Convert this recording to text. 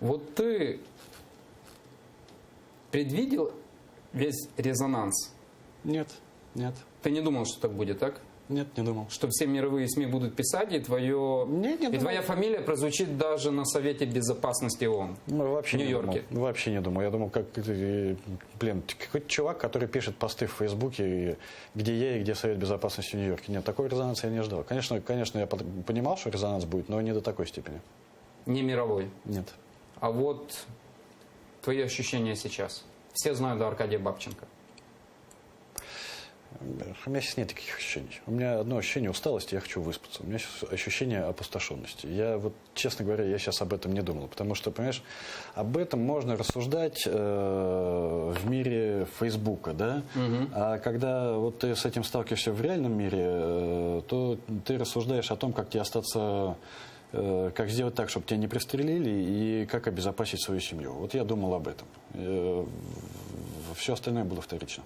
Вот ты предвидел весь резонанс? Нет, нет. Ты не думал, что так будет, так? Нет, не думал. Что все мировые СМИ будут писать, и, твоя фамилия прозвучит даже на Совете Безопасности ООН Вообще в Нью-Йорке. Вообще не думал. Я думал, блин, какой-то чувак, который пишет посты в Фейсбуке, где я и где Совет Безопасности в Нью-Йорке. Нет, такого резонанса я не ждал. Конечно, я понимал, что резонанс будет, но не до такой степени. Не мировой. Нет. А вот твои ощущения сейчас. Все знают Аркадия Бабченко. У меня сейчас нет таких ощущений. У меня одно ощущение усталости, я хочу выспаться. У меня сейчас ощущение опустошенности. Я вот, честно говоря, я сейчас об этом не думал. Потому что, понимаешь, об этом можно рассуждать в мире Фейсбука, да? А когда вот ты с этим сталкиваешься в реальном мире, то ты рассуждаешь о том, как тебе остаться, как сделать так, чтобы тебя не пристрелили, и как обезопасить свою семью. Вот я думал об этом. Все остальное было вторично.